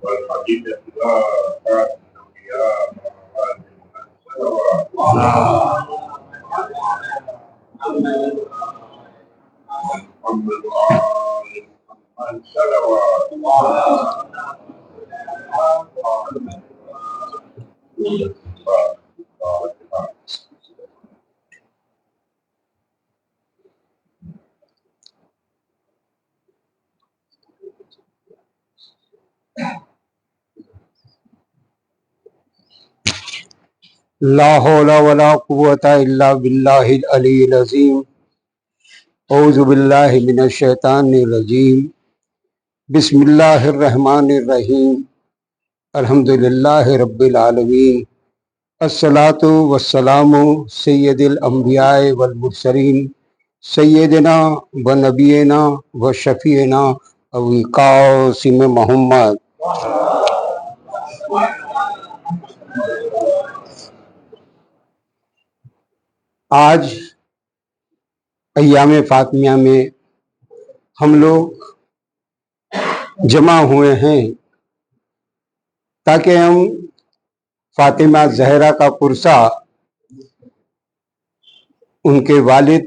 والحديث لا كان الأنبياء صلوات محمد وآل محمد صلوات لا حول ولا قوة الا باللہ العلی العظیم اعوذ باللہ من الشیطان الرجیم بسم اللہ الرحمن الرحیم الحمدللہ رب العالمین الصلاۃ والسلام سید الانبیاء والمرسلین سیدنا و نبینا و شفیعنا ابو القاسم محمد۔ آج ایام فاطمیہ میں ہم لوگ جمع ہوئے ہیں تاکہ ہم فاطمہ زہرا کا پرسہ ان کے والد،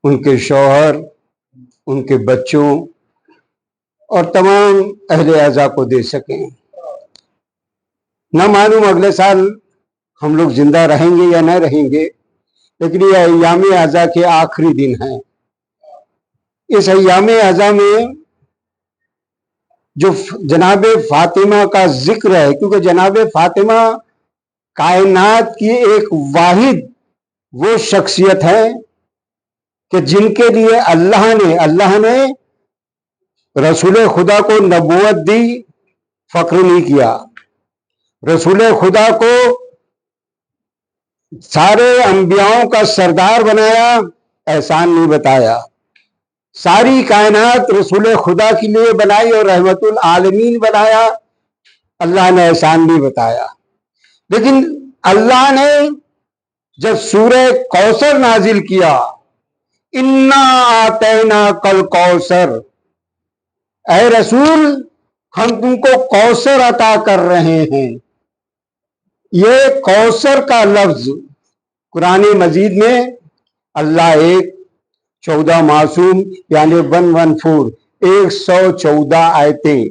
ان کے شوہر، ان کے بچوں اور تمام اہل اعزا کو دے سکیں۔ نہ معلوم اگلے سال ہم لوگ زندہ رہیں گے یا نہ رہیں گے، لیکن یہ ایام اعزا کے آخری دن ہیں۔ اس ایام اعزا میں جو جناب فاطمہ کا ذکر ہے، کیونکہ جناب فاطمہ کائنات کی ایک واحد وہ شخصیت ہے کہ جن کے لیے اللہ نے رسول خدا کو نبوت دی، فخر نہیں کیا۔ رسول خدا کو سارے انبیاؤں کا سردار بنایا، احسان نہیں بتایا۔ ساری کائنات رسول خدا کے لیے بنائی اور رحمت العالمین بنایا، اللہ نے احسان نہیں بتایا۔ لیکن اللہ نے جب سورہ کوثر نازل کیا، انا اعطیناک الکوثر، اے رسول ہم تم کو کوثر عطا کر رہے ہیں۔ یہ کوثر کا لفظ قرآن مجید میں اللہ 14 معصوم یعنی 114 114 آیتیں،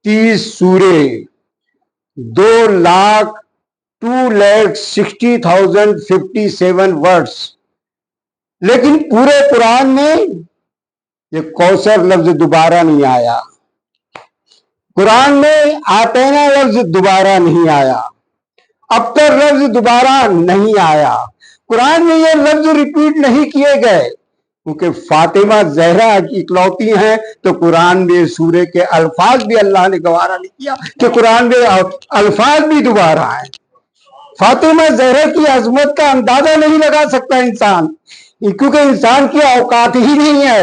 30 سورے، 2,60,057 ورڈز، لیکن پورے قرآن میں یہ کوثر لفظ دوبارہ نہیں آیا۔ قرآن میں آتینا لفظ دوبارہ نہیں آیا، ابتر لفظ دوبارہ نہیں آیا۔ قرآن میں یہ لفظ ریپیٹ نہیں کیے گئے، کیونکہ فاطمہ زہرا کی اکلوتی ہیں، تو قرآن میں سورے کے الفاظ بھی اللہ نے گوارا نہیں کیا کہ قرآن میں الفاظ بھی دوبارہ آئیں۔ فاطمہ زہرا کی عظمت کا اندازہ نہیں لگا سکتا انسان، کیونکہ انسان کی اوقات ہی نہیں ہے۔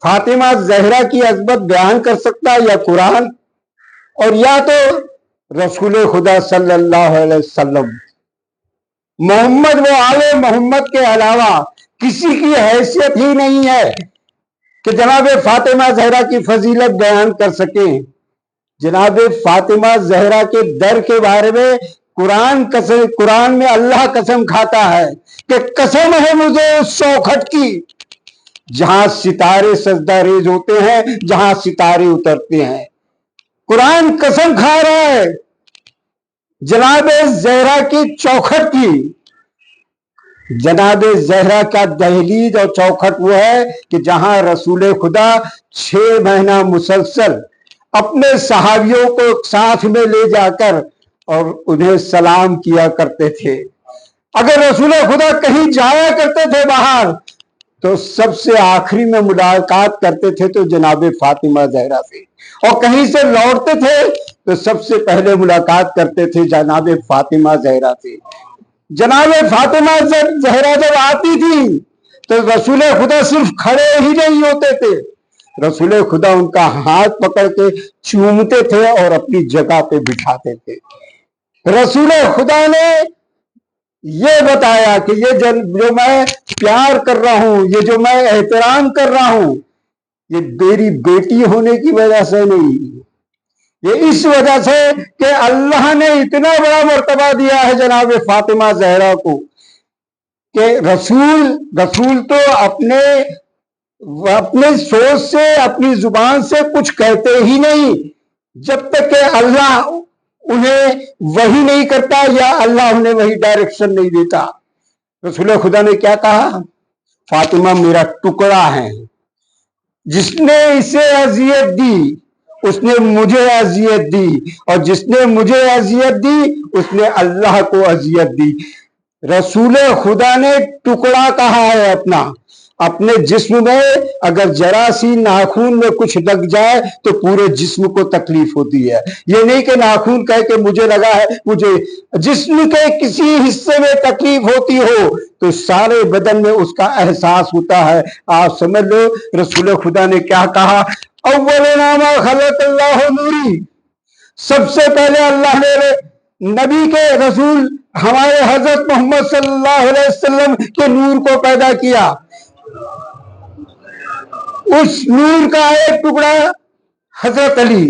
فاطمہ زہرا کی عظمت بیان کر سکتا یا قرآن، اور یا تو رسول خدا صلی اللہ علیہ وسلم، محمد و آل محمد کے علاوہ کسی کی حیثیت ہی نہیں ہے کہ جناب فاطمہ زہرا کی فضیلت بیان کر سکیں۔ جناب فاطمہ زہرا کے در کے بارے میں قرآن میں اللہ قسم کھاتا ہے کہ قسم ہے مجھے اس چوکھٹ کی جہاں ستارے سجدہ ریز ہوتے ہیں، جہاں ستارے اترتے ہیں۔ قرآن قسم کھا رہا ہے جناب زہرا کی چوکھٹ کی۔ جناب زہرا کا دہلیز اور چوکھٹ وہ ہے کہ جہاں رسول خدا 6 مہینہ مسلسل اپنے صحابیوں کو ساتھ میں لے جا کر اور انہیں سلام کیا کرتے تھے۔ اگر رسول خدا کہیں جایا کرتے تھے باہر تو سب سے آخری میں ملاقات کرتے تھے تو جناب فاطمہ زہرا سے، اور کہیں سے لوٹتے تھے تو سب سے پہلے ملاقات کرتے تھے جناب فاطمہ زہرا سے۔ جناب فاطمہ زہرا جب آتی تھی تو رسول خدا صرف کھڑے ہی نہیں ہوتے تھے، رسول خدا ان کا ہاتھ پکڑ کے چومتے تھے اور اپنی جگہ پہ بٹھاتے تھے۔ رسول خدا نے یہ بتایا کہ یہ جو میں پیار کر رہا ہوں، یہ جو میں احترام کر رہا ہوں، یہ میری بیٹی ہونے کی وجہ سے نہیں، یہ اس وجہ سے کہ اللہ نے اتنا بڑا مرتبہ دیا ہے جناب فاطمہ زہرا کو کہ رسول تو اپنے سوچ سے اپنی زبان سے کچھ کہتے ہی نہیں جب تک کہ اللہ انہیں وحی نہیں کرتا یا اللہ انہیں وہی ڈائریکشن نہیں دیتا. رسول خدا نے کیا کہا؟ فاطمہ میرا ٹکڑا ہے. جس نے اسے اذیت دی اس نے مجھے اذیت دی، اور جس نے مجھے اذیت دی اس نے اللہ کو اذیت دی. رسول خدا نے ٹکڑا کہا ہے اپنے جسم میں. اگر ذرا سی ناخون میں کچھ لگ جائے تو پورے جسم کو تکلیف ہوتی ہے. یہ نہیں کہ ناخون کہہ کہ مجھے لگا ہے، مجھے جسم کے کسی حصے میں تکلیف ہوتی ہو تو سارے بدن میں اس کا احساس ہوتا ہے. آپ سمجھ لو رسول خدا نے کیا کہا؟ اول ما خلق اللہ نوری، سب سے پہلے اللہ نے نبی کے رسول ہمارے حضرت محمد صلی اللہ علیہ وسلم کے نور کو پیدا کیا. اس نور کا ایک ٹکڑا حضرت علی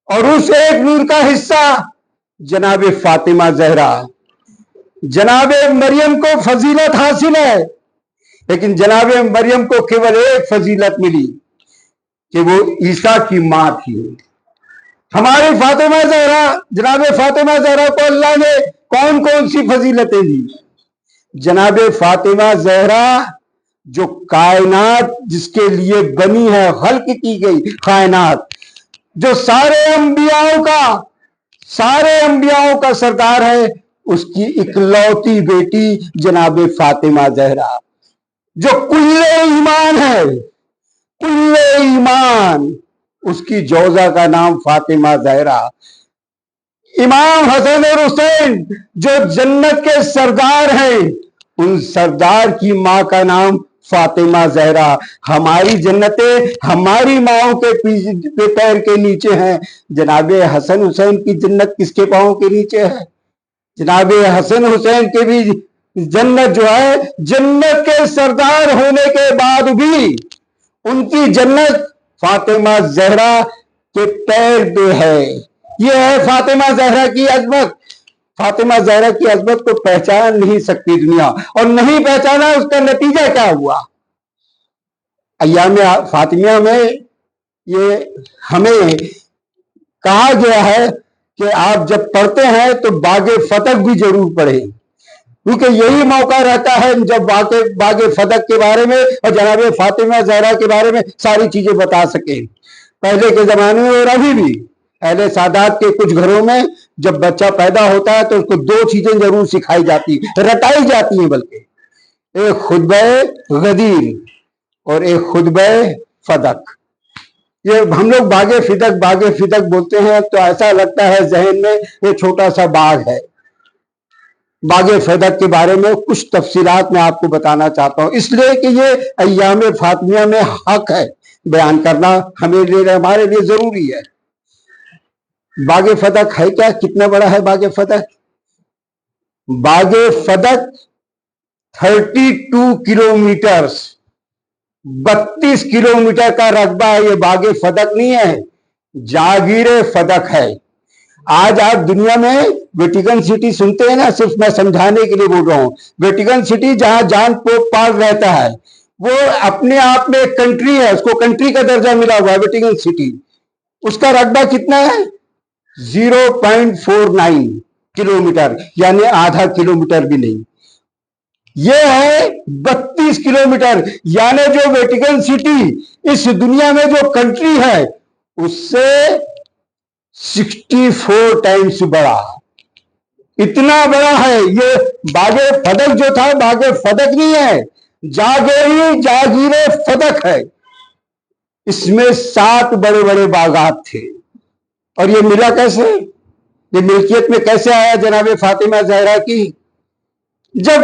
اور اس ایک نور کا حصہ جناب فاطمہ زہرا. جناب مریم کو فضیلت حاصل ہے، لیکن جناب مریم کو کیول ایک فضیلت ملی کہ وہ عیسیٰ کی ماں تھی. ہماری فاطمہ زہرا، جناب فاطمہ زہرا کو اللہ نے کون کون سی فضیلتیں دی؟ جناب فاطمہ زہرا جو کائنات جس کے لیے بنی ہے، خلق کی گئی کائنات، جو سارے انبیاؤں کا سردار ہے، اس کی اکلوتی بیٹی جناب فاطمہ زہرا جو کل ایمان ہے، کل ایمان، اس کی جوزہ کا نام فاطمہ زہرا. امام حسن اور حسین جو جنت کے سردار ہیں، ان سردار کی ماں کا نام فاطمہ زہرا. ہماری جنتیں ہماری ماؤں کے پیر کے نیچے ہیں. جناب حسن حسین کی جنت کس کے پاؤں کے نیچے ہے؟ جناب حسن حسین کے بھی جنت جو ہے، جنت کے سردار ہونے کے بعد بھی ان کی جنت فاطمہ زہرا کے پیر پہ ہے. یہ ہے فاطمہ زہرا کی عظمت. فاطمہ زہرا کی عظمت کو پہچان نہیں سکتی دنیا، اور نہیں پہچانا اس کا نتیجہ کیا ہوا؟ ایام فاطمیہ میں یہ ہمیں کہا گیا ہے کہ آپ جب پڑھتے ہیں تو باغ فتح بھی ضرور پڑھیں، کیونکہ یہی موقع رہتا ہے جب باغ فتح کے بارے میں اور جناب فاطمہ زہرا کے بارے میں ساری چیزیں بتا سکیں. پہلے کے زمانے میں اور ابھی بھی اہل سادات کے کچھ گھروں میں جب بچہ پیدا ہوتا ہے تو اس کو دو چیزیں ضرور سکھائی جاتی، رٹائی جاتی ہیں، بلکہ ایک خطبہ غدیر اور ایک خطبہ فدق. یہ ہم لوگ باغ فدق بولتے ہیں تو ایسا لگتا ہے ذہن میں یہ چھوٹا سا باغ ہے. باغ فدق کے بارے میں کچھ تفصیلات میں آپ کو بتانا چاہتا ہوں، اس لیے کہ یہ ایام فاطمیہ میں حق ہے بیان کرنا، ہمارے لیے ضروری ہے. باغ فتح ہے کیا؟ کتنا بڑا ہے باغ فتح؟ باغ فتح 32 کلومیٹر، 32 کلومیٹر کا رقبہ ہے. یہ باغ فتح نہیں ہے، جاگیر فتح ہے. آج آپ دنیا میں ویٹیکن سٹی سنتے ہیں نا، صرف میں سمجھانے کے لیے بول رہا ہوں. ویٹیکن سٹی جہاں جان پوپ پال رہتا ہے، وہ اپنے آپ میں ایک کنٹری ہے، اس کو کنٹری کا درجہ ملا ہوا ہے ویٹیکن سٹی. اس کا رقبہ کتنا ہے؟ 0.49 کلومیٹر، یعنی آدھا کلومیٹر بھی نہیں. یہ ہے 32 کلومیٹر، یعنی جو ویٹیکن سٹی اس دنیا میں جو کنٹری ہے اس سے 64 ٹائمز بڑا. اتنا بڑا ہے. یہ باغ فتح جو تھا باغ فتح نہیں ہے، جاگیر فتح ہے. اس میں 7 بڑے بڑے باغات تھے. اور یہ ملا کیسے؟ یہ ملکیت میں کیسے آیا جناب فاطمہ زہرا کی؟ جب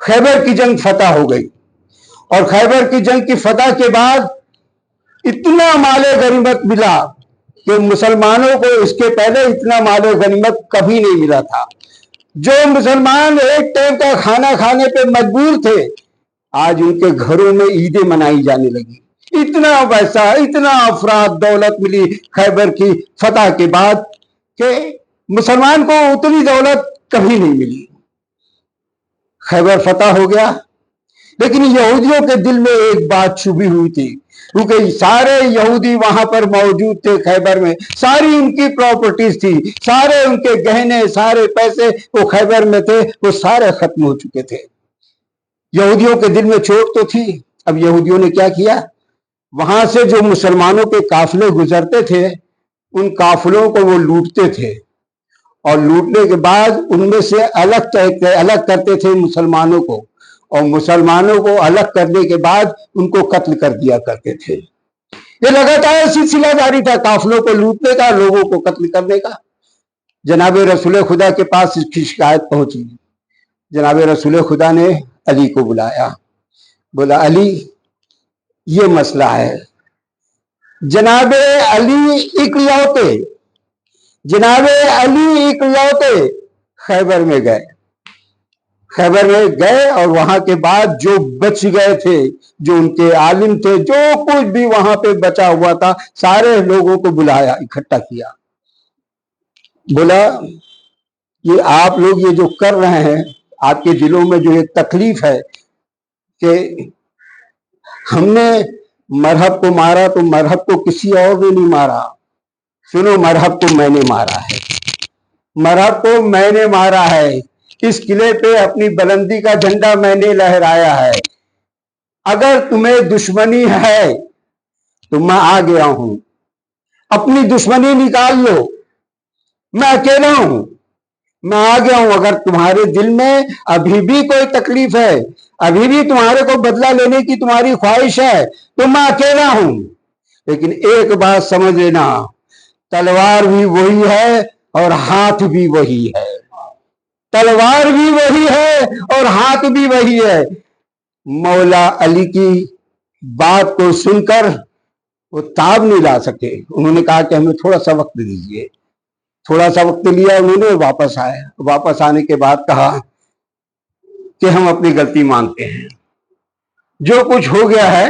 خیبر کی جنگ فتح ہو گئی، اور خیبر کی جنگ کی فتح کے بعد اتنا مال غنیمت ملا کہ مسلمانوں کو اس کے پہلے اتنا مال غنیمت کبھی نہیں ملا تھا. جو مسلمان ایک ٹائم کا کھانا کھانے پہ مجبور تھے، آج ان کے گھروں میں عیدیں منائی جانے لگی. اتنا پیسہ، اتنا افراد دولت ملی خیبر کی فتح کے بعد کہ مسلمان کو اتنی دولت کبھی نہیں ملی. خیبر فتح ہو گیا، لیکن یہودیوں کے دل میں ایک بات چھپی ہوئی تھی، کیونکہ سارے یہودی وہاں پر موجود تھے خیبر میں، ساری ان کی پراپرٹیز تھی، سارے ان کے گہنے، سارے پیسے وہ خیبر میں تھے، وہ سارے ختم ہو چکے تھے. یہودیوں کے دل میں چوٹ تو تھی. اب یہودیوں نے کیا کیا، وہاں سے جو مسلمانوں کے قافلے گزرتے تھے ان قافلوں کو وہ لوٹتے تھے، اور لوٹنے کے بعد ان میں سے الگ کرتے تھے مسلمانوں کو، اور مسلمانوں کو الگ کرنے کے بعد ان کو قتل کر دیا کرتے تھے. یہ لگاتار سلسلہ جاری تھا، قافلوں کو لوٹنے کا، لوگوں کو قتل کرنے کا. جناب رسول خدا کے پاس اس کی شکایت پہنچی. جناب رسول خدا نے علی کو بلایا، بولا علی یہ مسئلہ ہے. جناب علی اکلوتے خیبر میں گئے، اور وہاں کے بعد جو بچ گئے تھے، جو ان کے عالم تھے، جو کچھ بھی وہاں پہ بچا ہوا تھا، سارے لوگوں کو بلایا، اکٹھا کیا. بولا یہ آپ لوگ یہ جو کر رہے ہیں، آپ کے دلوں میں جو ایک تکلیف ہے کہ ہم نے مرہب کو مارا، تو مرہب کو کسی اور نے نہیں مارا. سنو، مرہب کو میں نے مارا ہے. اس قلعے پہ اپنی بلندی کا جھنڈا میں نے لہرایا ہے. اگر تمہیں دشمنی ہے تو میں آ گیا ہوں، اپنی دشمنی نکال لو، میں اکیلا ہوں، میں آ گیا ہوں. اگر تمہارے دل میں ابھی بھی کوئی تکلیف ہے، ابھی بھی تمہارے کو بدلہ لینے کی تمہاری خواہش ہے، تو میں اکیلا ہوں. لیکن ایک بات سمجھ لینا، تلوار بھی وہی ہے اور ہاتھ بھی وہی ہے. تلوار بھی وہی ہے اور ہاتھ بھی وہی ہے. مولا علی کی بات کو سن کر وہ تاب نہیں لا سکے. انہوں نے کہا کہ ہمیں تھوڑا سا وقت دیجیے. تھوڑا سا وقت لیا انہوں نے، واپس آئے. واپس آنے کے بعد کہا کہ ہم اپنی غلطی مانتے ہیں، جو کچھ ہو گیا ہے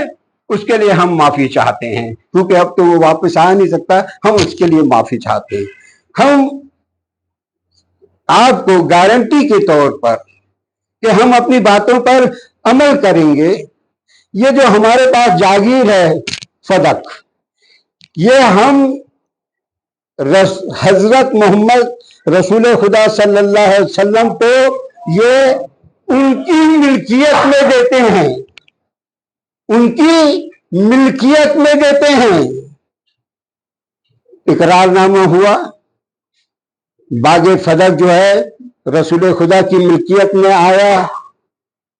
اس کے لیے ہم معافی چاہتے ہیں، کیونکہ اب تو وہ واپس آ نہیں سکتا، ہم اس کے لیے معافی چاہتے ہیں. ہم آپ کو گارنٹی کے طور پر کہ ہم اپنی باتوں پر عمل کریں گے. یہ جو ہمارے پاس جاگیر ہے فدق، یہ ہم حضرت محمد رسول خدا صلی اللہ علیہ وسلم کو یہ ان کی ملکیت میں دیتے ہیں، ان کی ملکیت میں دیتے ہیں. اقرار نامہ ہوا، باغ فدق جو ہے رسول خدا کی ملکیت میں آیا،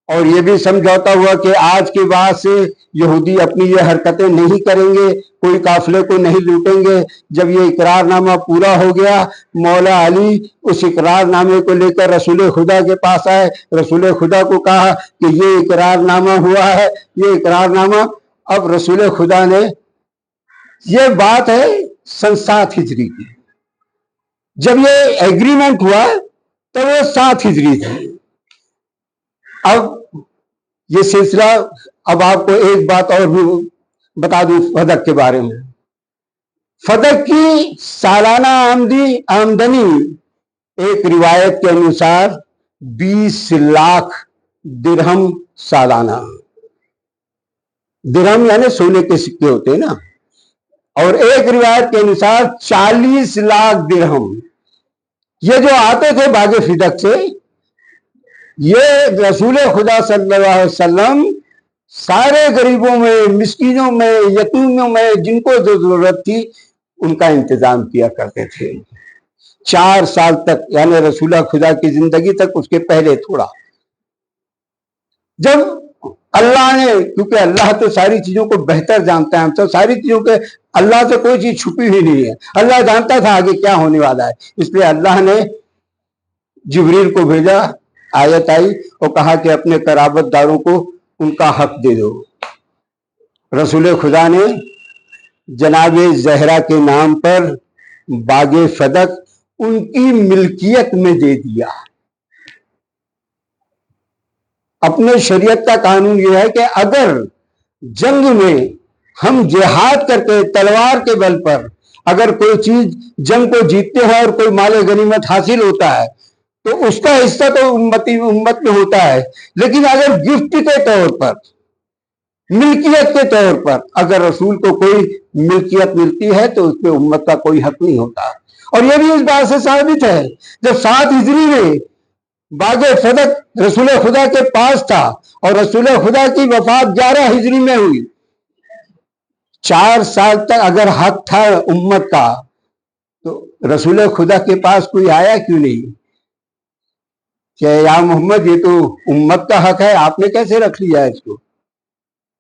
اور یہ بھی سمجھوتا ہوا کہ آج کے بعد سے یہودی اپنی یہ حرکتیں نہیں کریں گے، کوئی قافلے کو نہیں لوٹیں گے. جب یہ اقرار نامہ پورا ہو گیا، مولا علی اس اقرار نامے کو لے کر رسول خدا کے پاس آئے. رسول خدا کو کہا کہ یہ اقرار نامہ ہوا ہے، یہ اقرار نامہ. اب رسول خدا نے، یہ بات ہے سن 7 ہجری کی، جب یہ ایگریمنٹ ہوا تو وہ 7 ہجری تھی. اب یہ سلسلہ، اب آپ کو ایک بات اور بھی بتا دوں فدق کے بارے میں. فدق کی سالانہ آمدنی ایک روایت کے انوسار 20 لاکھ درہم سالانہ. درہم یعنی سونے کے سکے ہوتے ہیں نا، اور ایک روایت کے انوسار 40 لاکھ درہم. یہ جو آتے تھے باغ فدق سے، یہ رسول خدا صلی اللہ علیہ وسلم سارے غریبوں میں، مسکینوں میں، یتیموں میں، جن کو جو ضرورت تھی ان کا انتظام کیا کرتے تھے. 4 سال تک، یعنی رسول خدا کی زندگی تک، اس کے پہلے تھوڑا، جب اللہ نے، کیونکہ اللہ تو ساری چیزوں کو بہتر جانتا ہے، ہم تو ساری چیزوں کے، اللہ سے کوئی چیز چھپی ہوئی نہیں ہے. اللہ جانتا تھا آگے کیا ہونے والا ہے، اس لیے اللہ نے جبریل کو بھیجا. آیت آئی اور کہا کہ اپنے قرابت داروں کو ان کا حق دے دو. رسول خدا نے جناب زہرا کے نام پر باغ فدق ان کی ملکیت میں دے دیا. اپنے شریعت کا قانون یہ ہے کہ اگر جنگ میں ہم جہاد کر کے تلوار کے بل پر اگر کوئی چیز جنگ کو جیتتے ہیں اور کوئی مال غنیمت حاصل ہوتا ہے تو اس کا حصہ تو امت میں ہوتا ہے، لیکن اگر گفٹ کے طور پر، ملکیت کے طور پر اگر رسول کو کوئی ملکیت ملتی ہے تو اس پہ امت کا کوئی حق نہیں ہوتا۔ اور یہ بھی اس بات سے ثابت ہے، جب 7 ہجری میں باغ فدق رسول خدا کے پاس تھا اور رسول خدا کی وفات 11 ہجری میں ہوئی، 4 سال تک اگر حق تھا امت کا تو رسول خدا کے پاس کوئی آیا کیوں نہیں کہ یا محمد یہ تو امت کا حق ہے، آپ نے کیسے رکھ لیا اس کو؟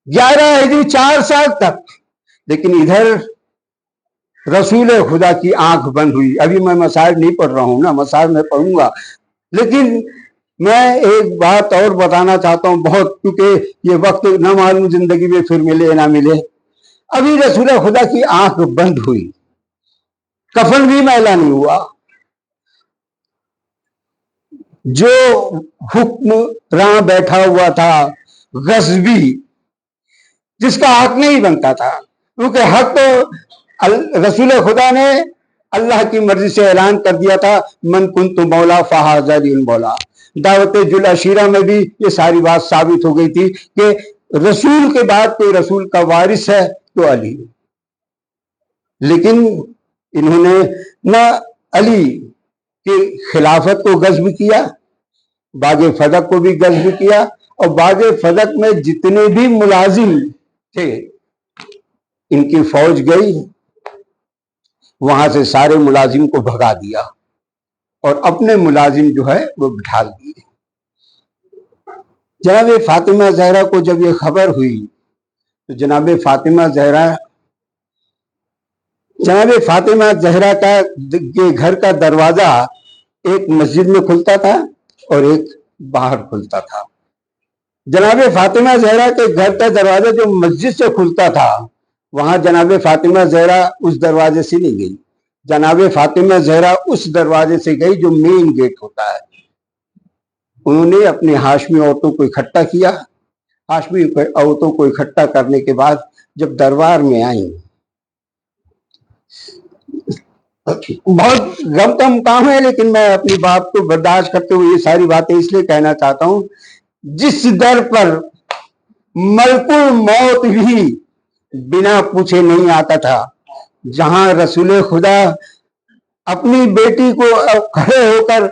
11 ہجری 4 سال تک، لیکن ادھر رسول خدا کی آنکھ بند ہوئی۔ ابھی میں مسائل نہیں پڑھ رہا ہوں نا، مسائل میں پڑھوں گا، لیکن میں ایک بات اور بتانا چاہتا ہوں بہت، کیونکہ یہ وقت نہ معلوم زندگی میں پھر ملے نہ ملے۔ ابھی رسول خدا کی آنکھ بند ہوئی، کفن بھی میلا نہیں ہوا، جو حکمراں بیٹھا ہوا تھا غصبی، جس کا حق نہیں بنتا تھا، کیونکہ حق تو رسول خدا نے اللہ کی مرضی سے اعلان کر دیا تھا، من کنت مولا فہذا المولا۔ دعوت جلعشیرہ میں بھی یہ ساری بات ثابت ہو گئی تھی کہ رسول کے بعد کوئی رسول کا وارث ہے تو علی، لیکن انہوں نے نہ علی کی خلافت کو غصب کیا، باغ فدق کو بھی غصب کیا، اور باغ فدق میں جتنے بھی ملازم تھے ان کی فوج گئی، وہاں سے سارے ملازم کو بھگا دیا اور اپنے ملازم جو ہے وہ بٹھا دیے۔ جناب فاطمہ زہرا کو جب یہ خبر ہوئی تو جناب فاطمہ زہرا کا گھر کا دروازہ ایک مسجد میں کھلتا تھا اور ایک باہر کھلتا تھا۔ جناب فاطمہ زہرا کے گھر کا دروازہ جو مسجد سے کھلتا تھا، وہاں جناب فاطمہ زہرا اس دروازے سے نہیں گئی، جناب فاطمہ زہرا اس دروازے سے گئی جو مین گیٹ ہوتا ہے۔ انہوں نے اپنی ہاشمی عورتوں کو اکٹھا کیا، ہاشمی عورتوں کو اکٹھا کرنے کے بعد جب دربار میں آئیں، بہت غم کا مقام ہے لیکن میں اپنی بات کو برداشت کرتے ہوئے یہ ساری باتیں اس لیے کہنا چاہتا ہوں، جس در پر ملک الموت بھی بنا پوچھے نہیں آتا تھا، جہاں رسول خدا اپنی بیٹی کو کھڑے ہو کر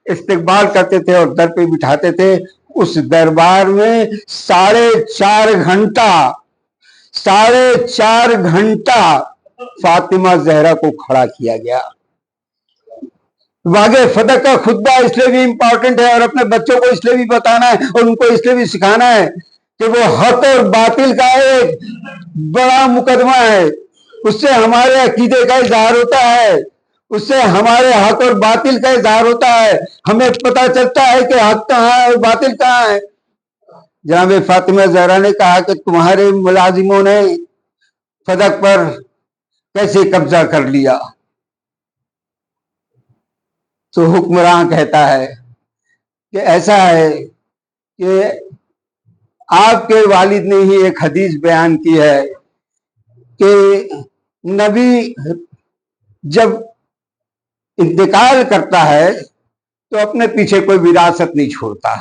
استقبال کرتے تھے اور در پہ بٹھاتے تھے، اس دربار میں 4.5 گھنٹا فاطمہ زہرا کو کھڑا کیا گیا۔ باغ فدق کا خطبہ اس لیے بھی امپورٹنٹ ہے اور اپنے بچوں کو اس لیے بھی بتانا ہے اور ان کو اس لیے بھی سکھانا ہے کہ وہ حق اور باطل کا ایک بڑا مقدمہ ہے، اس سے ہمارے عقیدے کا اظہار ہوتا ہے، اس سے ہمارے حق اور باطل کا اظہار ہوتا ہے، ہمیں پتہ چلتا ہے کہ حق کہاں ہے اور باطل کہاں ہے۔ جناب فاطمہ زہرا نے کہا کہ تمہارے ملازموں نے فدق پر کیسے قبضہ کر لیا؟ تو حکمراں کہتا ہے کہ ایسا ہے کہ آپ کے والد نے ہی ایک حدیث بیان کی ہے کہ نبی جب انتقال کرتا ہے تو اپنے پیچھے کوئی وراثت نہیں چھوڑتا،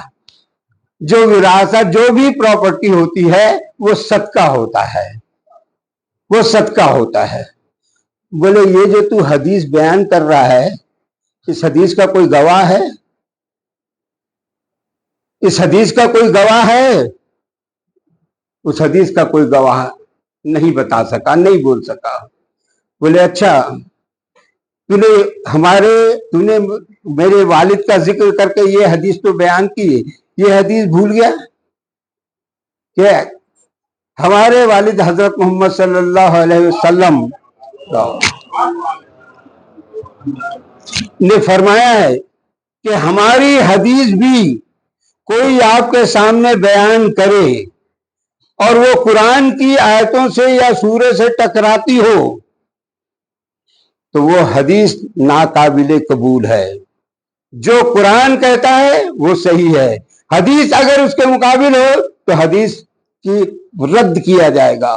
جو وراثت جو بھی پراپرٹی ہوتی ہے وہ صدقہ ہوتا ہے، وہ صدقہ ہوتا ہے۔ بولے یہ جو تو حدیث بیان کر رہا ہے، اس حدیث کا کوئی گواہ ہے؟ اس حدیث کا کوئی گواہ ہے؟ اس حدیث کا کوئی گواہ نہیں بتا سکا، نہیں بول سکا۔ بولے اچھا تو نے میرے والد کا ذکر کر کے یہ حدیث تو بیان کی، یہ حدیث بھول گیا کہ ہمارے والد حضرت محمد صلی اللہ علیہ وسلم نے فرمایا ہے کہ ہماری حدیث بھی کوئی آپ کے سامنے بیان کرے اور وہ قرآن کی آیتوں سے یا سورے سے ٹکراتی ہو تو وہ حدیث ناقابل قبول ہے۔ جو قرآن کہتا ہے وہ صحیح ہے، حدیث اگر اس کے مقابل ہو تو حدیث کی رد کیا جائے گا۔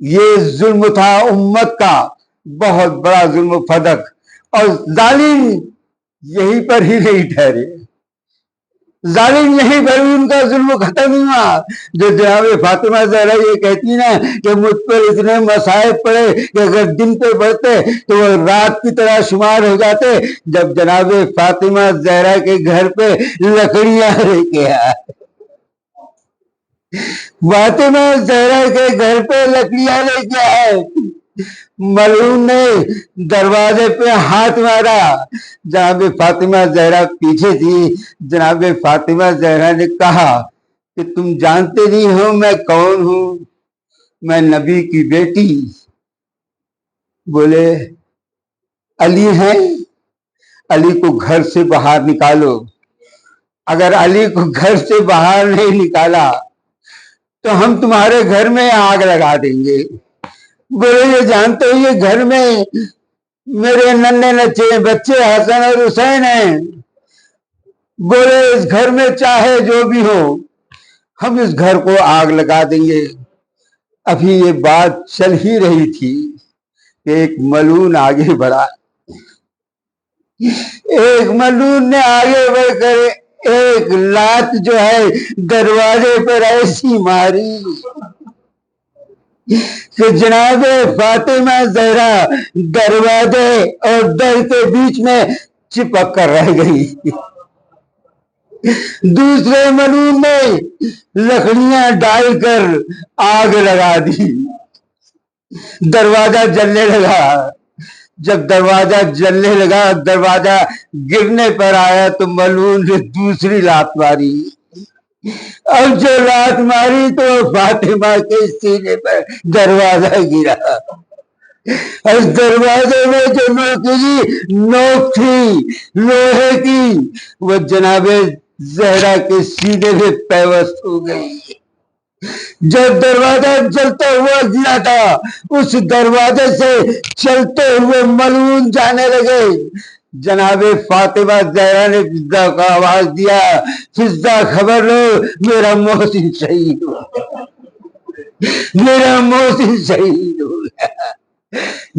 یہ ظلم تھا امت کا بہت بڑا ظلم و فدق، اور ظالم یہیں پر ہی نہیں ٹھہرے، ظالم یہیں پر بھی ان کا ظلم ختم نہیں ہوا۔ جو جناب فاطمہ زہرا یہ کہتی نا کہ مجھ پر اتنے مصائب پڑے کہ اگر دن پہ بڑھتے تو وہ رات کی طرح شمار ہو جاتے، جب جناب فاطمہ زہرا کے گھر پہ لکڑیاں لے کے آئے، فاطمہ زہرا کے گھر پہ لکڑیاں لے کے آئے، ملعون نے دروازے پہ ہاتھ مارا، جناب فاطمہ زہرا پیچھے تھی، جناب فاطمہ زہرا نے کہا کہ تم جانتے نہیں ہو میں کون ہوں؟ میں نبی کی بیٹی۔ بولے علی ہیں؟ علی کو گھر سے باہر نکالو۔ اگر علی کو گھر سے باہر نہیں نکالا تو ہم تمہارے گھر میں آگ لگا دیں گے۔ بولے یہ جانتے ہو یہ گھر میں میرے ننھے نچے بچے حسن اور حسین ہیں، بولے اس گھر میں چاہے جو بھی ہو ہم اس گھر کو آگ لگا دیں گے۔ ابھی یہ بات چل ہی رہی تھی کہ ایک ملعون آگے بڑھا، ایک ملعون نے آگے بڑھ کر ایک لات جو ہے دروازے پر ایسی ماری کہ جناب فاطمہ زہرا دروازے اور در کے بیچ میں چپک کر رہ گئی۔ دوسرے ملعون نے لکڑیاں ڈال کر آگ لگا دی، دروازہ جلنے لگا۔ جب دروازہ جلنے لگا، دروازہ گرنے پر آیا تو ملعون نے دوسری لات ماری، اب جو لات ماری تو فاطمہ کے سینے پر دروازہ گرا۔ اس دروازے میں جو نوک تھی لوہے کی وہ جناب زہرا کے سینے میں پیوست ہو گئی۔ جب دروازہ جلتا ہوا گرا تھا اس دروازے سے چلتے ہوئے ملعون جانے لگے۔ جناب فاطمہ زہرا نے فضا کو آواز دیا، فضا خبر لو میرا محسن شہید ہو گیا، میرا محسن شہید ہو گیا۔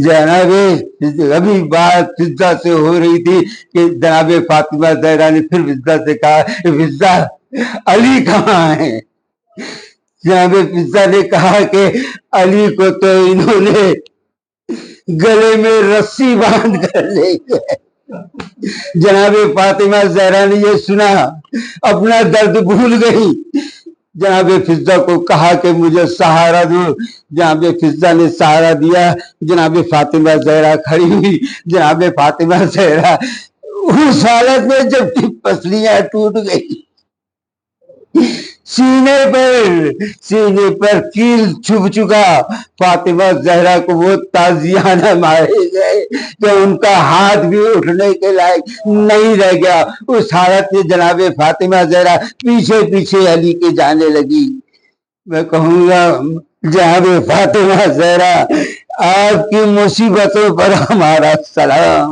جناب ابھی بات فضا سے ہو رہی تھی کہ جناب فاطمہ زہرا نے پھر فضا سے کہا فضا علی کہاں ہے؟ جناب فضا نے کہا کہ علی کو تو انہوں نے گلے میں رسی باندھ کر لے گئے۔ جناب فاطمہ زہرا نے یہ سنا اپنا درد بھول گئی، جناب فضا کو کہا کہ مجھے سہارا دو۔ جناب فضا نے سہارا دیا، جناب فاطمہ زہرا کھڑی ہوئی۔ جناب فاطمہ زہرا اس حالت میں جب کہ پسلیاں ٹوٹ گئی، سینے پر کیل چھپ چکا، فاطمہ زہرا کو وہ تازیانہ مارے گئے کہ ان کا ہاتھ بھی اٹھنے کے لائق نہیں رہ گیا۔ اس حالت میں جناب فاطمہ زہرا پیچھے پیچھے علی کے جانے لگی۔ میں کہوں گا جناب فاطمہ زہرا آپ کی مصیبتوں پر ہمارا سلام،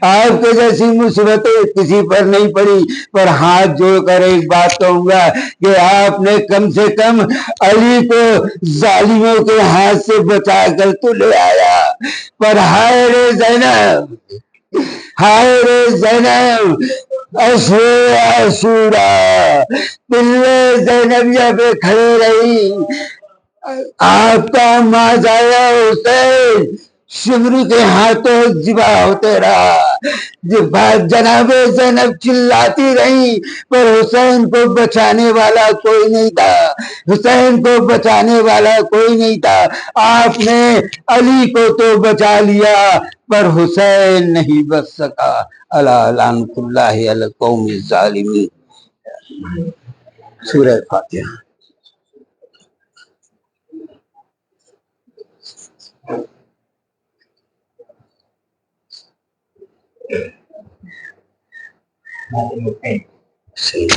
آپ کے جیسی مصیبتیں کسی پر نہیں پڑی، پر ہاتھ جوڑ کر ایک بات کہوں گا کہ آپ نے کم سے کم علی کو ظالموں کے ہاتھ سے بچا کر تو لے آیا، پر ہائے رے زینب، ہائے رے زینب، عاشورا پلے زینبیہ پہ کھڑے رہی، آپ کا مازایا حسین شمری کے ہاتھوں ذبح ہوتے رہا۔ جناب زینب چلاتی رہی پر حسین کو بچانے والا کوئی نہیں تھا، حسین کو بچانے والا کوئی نہیں تھا۔ آپ نے علی کو تو بچا لیا پر حسین نہیں بچ سکا۔ الا لعنت اللہ علی القوم الظالمین۔ سورہ فاتحہ۔ صحیح